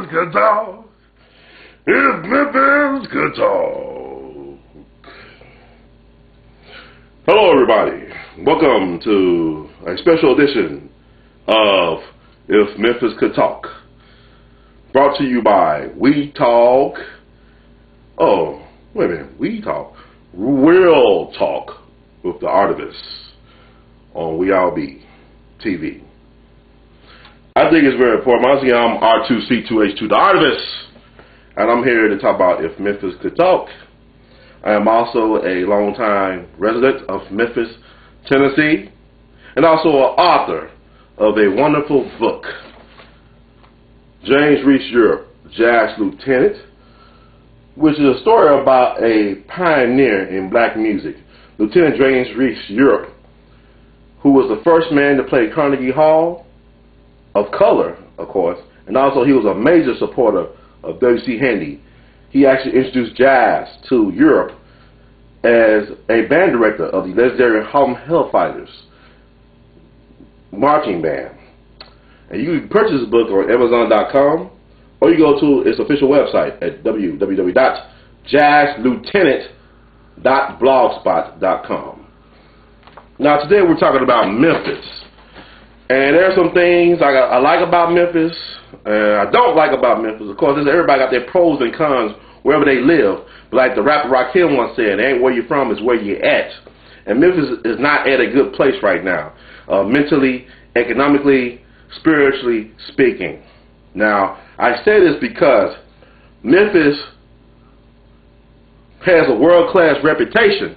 could talk, if Memphis could talk. Hello everybody, welcome to a special edition of If Memphis Could Talk, brought to you by We Talk, We Talk, Real Talk with the Artivist on We TV. I think it's very important. Honestly, I'm R2C2H2 Tha Artivist, and I'm here to talk about If Memphis Could Talk. I am also a longtime resident of Memphis, Tennessee, and also an author of a wonderful book, James Reese Europe, Jazz Lieutenant, which is a story about a pioneer in black music, Lieutenant James Reese Europe, who was the first man to play Carnegie Hall, of color, of course, and also he was a major supporter of W.C. Handy. He actually introduced jazz to Europe as a band director of the legendary Harlem Hellfighters marching band. And you can purchase the book on Amazon.com, or you go to its official website at www.jazzlieutenant.blogspot.com. Now today we're talking about Memphis. And there are some things I like about Memphis, and I don't like about Memphis. Of course, everybody got their pros and cons wherever they live. But like the rapper Rakim once said, it ain't where you're from, it's where you're at. And Memphis is not at a good place right now, mentally, economically, spiritually speaking. Now, I say this because Memphis has a world-class reputation.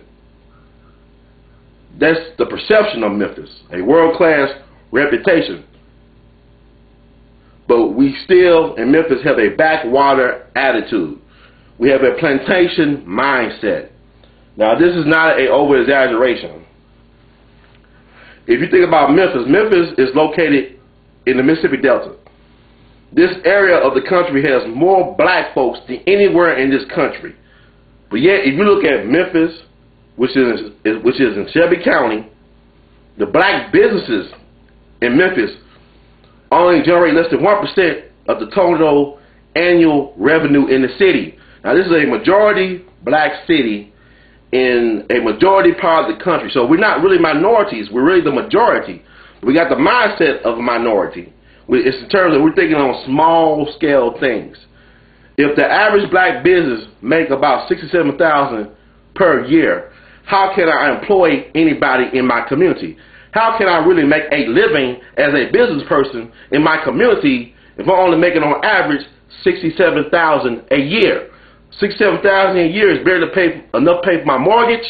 That's the perception of Memphis, a world-class reputation. But we still, in Memphis, have a backwater attitude. We have a plantation mindset. Now, this is not an over-exaggeration. If you think about Memphis, Memphis is located in the Mississippi Delta. This area of the country has more black folks than anywhere in this country. But yet, if you look at Memphis, which is in Shelby County, the black businesses in Memphis only generate less than 1% of the total annual revenue in the city. Now, this is a majority black city in a majority part of the country. So we're not really minorities. We're really the majority. We got the mindset of a minority. It's in terms of we're thinking on small-scale things. If the average black business make about $67,000 per year, how can I employ anybody in my community? How can I really make a living as a business person in my community if I'm only making on average $67,000 a year? $67,000 a year is barely enough to pay for my mortgage,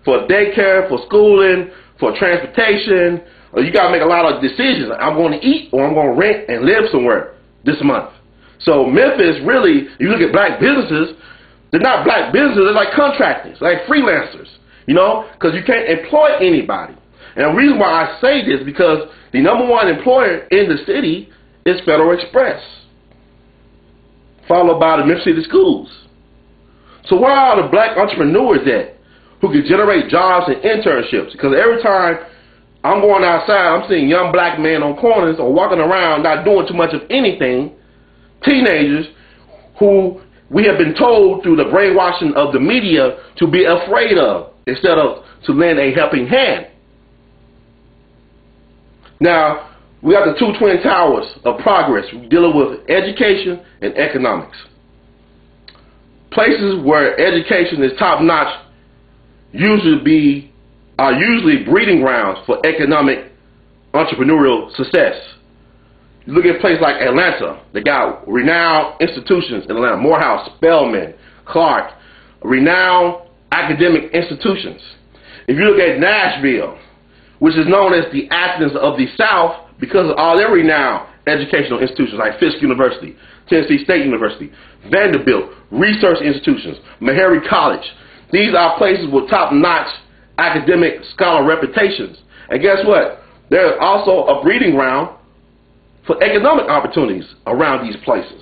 for daycare, for schooling, for transportation. You got to make a lot of decisions. I'm going to eat or I'm going to rent and live somewhere this month. So Memphis, really, you look at black businesses, they're not black businesses, they're like contractors, like freelancers, you know, because you can't employ anybody. And the reason why I say this is because the #1 employer in the city is Federal Express, followed by the Memphis City Schools. So where are the black entrepreneurs at who can generate jobs and internships? Because every time I'm going outside, I'm seeing young black men on corners or walking around not doing too much of anything, teenagers who we have been told through the brainwashing of the media to be afraid of instead of to lend a helping hand. Now, we got the two twin towers of progress dealing with education and economics. Places where education is top-notch are usually breeding grounds for economic entrepreneurial success. You look at places like Atlanta, they got renowned institutions in Atlanta, Morehouse, Spelman, Clark, renowned academic institutions. If you look at Nashville, which is known as the Athens of the South because of all their renowned educational institutions like Fisk University, Tennessee State University, Vanderbilt, research institutions, Meharry College. These are places with top-notch academic scholar reputations. And guess what? They're also a breeding ground for economic opportunities around these places.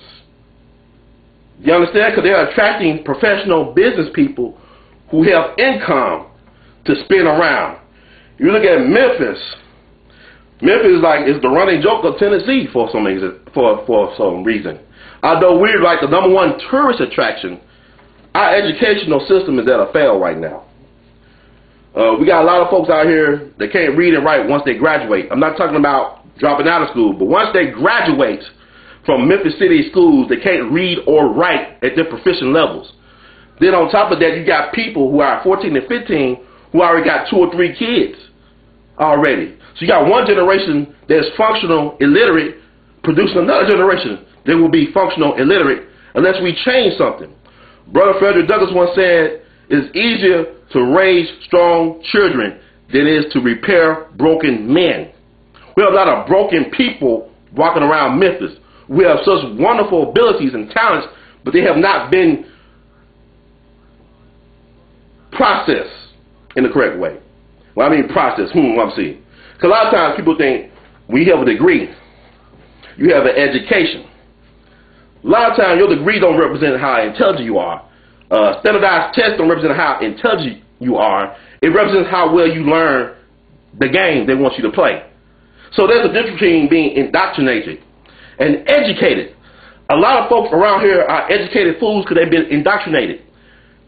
You understand? Because they're attracting professional business people who have income to spin around. You look at Memphis. Memphis is the running joke of Tennessee for some reason. Although we're like the #1 tourist attraction, our educational system is at a fail right now. We got a lot of folks out here that can't read and write once they graduate. I'm not talking about dropping out of school, but once they graduate from Memphis City schools, they can't read or write at their proficient levels. Then on top of that, you got people who are 14 and 15 who already got 2 or 3 kids already. So you got one generation that's functional illiterate producing another generation that will be functional illiterate unless we change something. Brother Frederick Douglass once said, it's easier to raise strong children than it is to repair broken men. We have a lot of broken people walking around Memphis. We have such wonderful abilities and talents, but they have not been processed in the correct way. Well, I mean processed, I'm seeing. Because a lot of times people think when you have a degree, you have an education. A lot of times your degree don't represent how intelligent you are. Standardized tests don't represent how intelligent you are. It represents how well you learn the game they want you to play. So there's a difference between being indoctrinated and educated. A lot of folks around here are educated fools because they've been indoctrinated.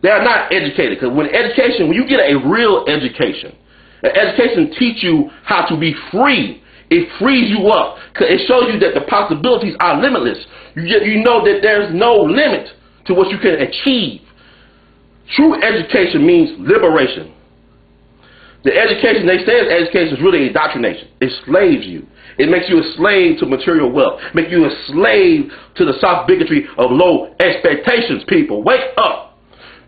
They are not educated, because when you get a real education, an education teaches you how to be free. It frees you up, because it shows you that the possibilities are limitless. You know that there's no limit to what you can achieve. True education means liberation. The education, they say education is really indoctrination. It slaves you. It makes you a slave to material wealth. Makes you a slave to the soft bigotry of low expectations, people. Wake up.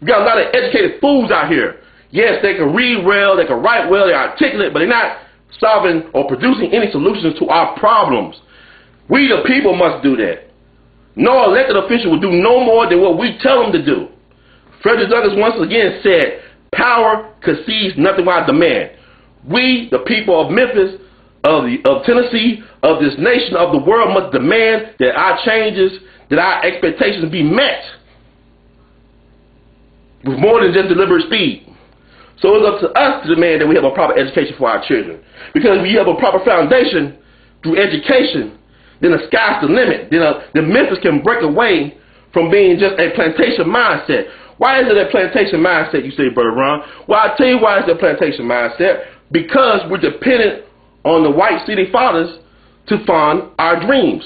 We got a lot of educated fools out here. Yes, they can read well, they can write well, they're articulate, but they're not solving or producing any solutions to our problems. We the people must do that. No elected official will do no more than what we tell them to do. Frederick Douglass once again said, power concedes nothing without demand. We, the people of Memphis, of Tennessee, of this nation, of the world, must demand that our changes, that our expectations be met with more than just deliberate speed. So it's up to us to demand that we have a proper education for our children. Because if we have a proper foundation through education, then the sky's the limit. Then Memphis can break away from being just a plantation mindset. Why is it a plantation mindset, you say, Brother Ron? Well, I'll tell you why it's a plantation mindset. Because we're dependent on the white city fathers to fund our dreams.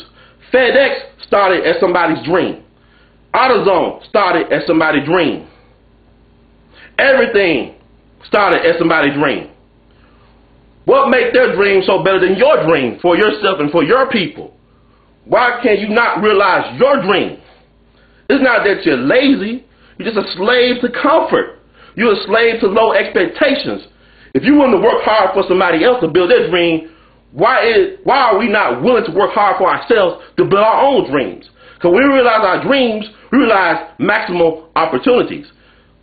FedEx started as somebody's dream. AutoZone started as somebody's dream. Everything started as somebody's dream. What makes their dream so better than your dream for yourself and for your people? Why can you not realize your dream? It's not that you're lazy. You're just a slave to comfort. You're a slave to low expectations. If you want to work hard for somebody else to build their dream, why are we not willing to work hard for ourselves to build our own dreams? Because when we realize our dreams, we realize maximal opportunities.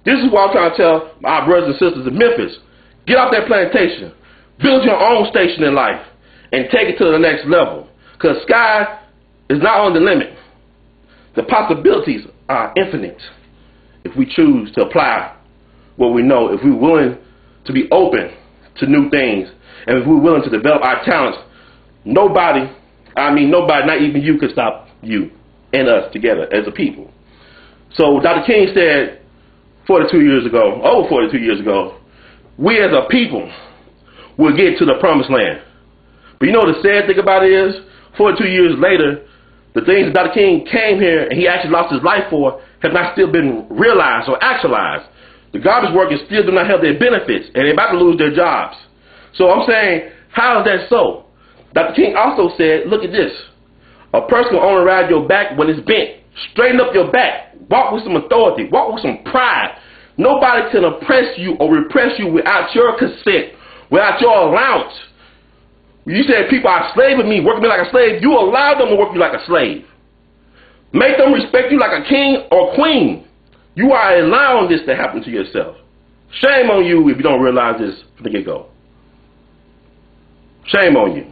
This is what I'm trying to tell our brothers and sisters in Memphis. Get off that plantation. Build your own station in life and take it to the next level. Because sky is not on the limit. The possibilities are infinite if we choose to apply what we know, if we're willing to be open to new things, and if we're willing to develop our talents. Nobody, not even you, can stop you and us together as a people. So Dr. King said, over 42 years ago, we as a people will get to the promised land. But you know the sad thing about it is, 42 years later, the things that Dr. King came here and he actually lost his life for have not still been realized or actualized. The garbage workers still do not have their benefits, and they're about to lose their jobs. So I'm saying, how is that so? Dr. King also said, look at this. A person will only ride your back when it's bent. Straighten up your back. Walk with some authority. Walk with some pride. Nobody can oppress you or repress you without your consent, without your allowance. You said people are enslaving me, working me like a slave. You allow them to work you like a slave. Make them respect you like a king or queen. You are allowing this to happen to yourself. Shame on you if you don't realize this from the get-go. Shame on you.